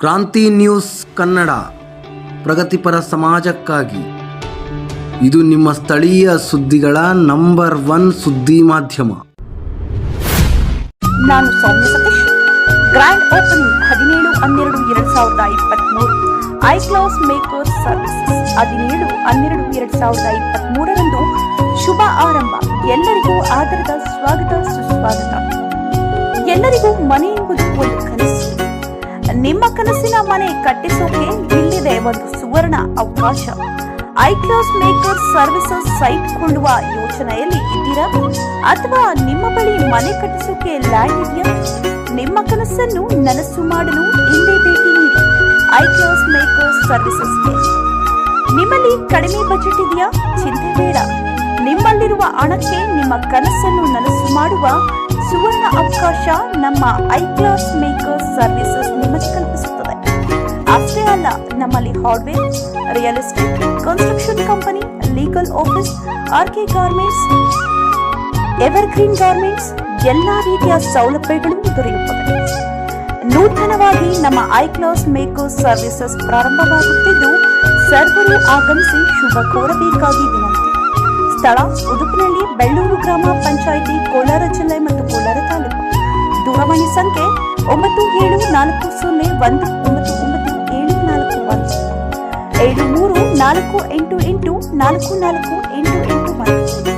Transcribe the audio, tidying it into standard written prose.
ಕ್ರಾಂತಿ ನ್ಯೂಸ್ ಕನ್ನಡ, ಪ್ರಗತಿಪರ ಸಮಾಜಕ್ಕಾಗಿ. ಇದು ನಿಮ್ಮ ಸ್ಥಳೀಯ ಸುದ್ದಿಗಳ ನಂಬರ್ 1 ಸುದ್ದಿ ಮಾಧ್ಯಮ. ನಾನು Soumya Satish. Grand opening 17/12/2023. I class makers services 17/12/2023 ಶುಭ ಆರಂಭ. ಎಲ್ಲರಿಗೂ ಆದರದ ಸ್ವಾಗತ ಸುಸ್ವಾಗತ. ಎಲ್ಲರಿಗೂ ಮನೆ ಎಂಬುದು ಒಂದು ಕನಸು. ನಿಮ್ಮ ಕನಸಿನ ಮನೆ ಕಟ್ಟಿಸೋಕೆ ಇಲ್ಲಿದೆ ಒಂದು ಸುವರ್ಣ ಅವಕಾಶ. I class makers services site ಕೊಳ್ಳುವ ಯೋಚನೆಯಲ್ಲಿ ಇದ್ದೀರಾ? ಅಥವಾ ನಿಮ್ಮ ಬಳಿ ಮನೆ ಕಟ್ಟಿಸೋಕೆ ಲ್ಯಾಂಡ್ ಇದೆಯಾ? ನಿಮ್ಮ ಕನಸನ್ನು ನನಸು ಮಾಡಲು ಇಂದೇ ಭೇಟಿ ನೀಡಿ ಐ ಕ್ಲಾಸ್ ಮೇಕರ್ಸ್ ಸರ್ವಿಸಸ್ಗೆ. ನಿಮ್ಮಲ್ಲಿ ಕಡಿಮೆ ಬಜೆಟ್ ಇದೆಯಾ? ಚಿಂತೆ ಬೇಡ. ನಿಮ್ಮಲ್ಲಿರುವ ಹಣಕ್ಕೆ ನಿಮ್ಮ ಕನಸನ್ನು ನನಸು ಮಾಡುವ ಸುವರ್ಣ ಅವಕಾಶ ನಮ್ಮ ಐ ಕ್ಲಾಸ್ ಮೇಕರ್ಸ್ ಸರ್ವಿಸಸ್ ನಿಮಗೆ ಕಲ್ಪಿಸುತ್ತದೆ. ಅಷ್ಟೇ ಅಲ್ಲ, ನಮ್ಮಲ್ಲಿ hardware, real estate, construction company, legal office, RK garments, evergreen garments ಎಲ್ಲಾ ರೀತಿಯ ಸೌಲಭ್ಯಗಳು ದೊರೆಯುತ್ತವೆ. ನೂತನವಾಗಿ ನಮ್ಮ ಐ ಕ್ಲಾಸ್ ಮೇಕರ್ಸ್ ಸರ್ವಿಸಸ್ ಪ್ರಾರಂಭವಾಗುತ್ತಿದ್ದು, ಸರ್ವರು ಆಗಮಿಸಿ ಶುಭ ಕೋರಬೇಕಾಗಿ ವಿನಂತಿ. ಸ್ಥಳ ಉಡುಪಿನಲ್ಲಿ, ಬೆಳ್ಳೂರು ಗ್ರಾಮ ಪಂಚಾಯಿತಿ, ಕೋಲಾರ ಜಿಲ್ಲೆ ಮತ್ತು ಕೋಲಾರ ತಾಲೂಕು. ದೂರವಾಣಿ ಸಂಖ್ಯೆ 9741997441 7348844881.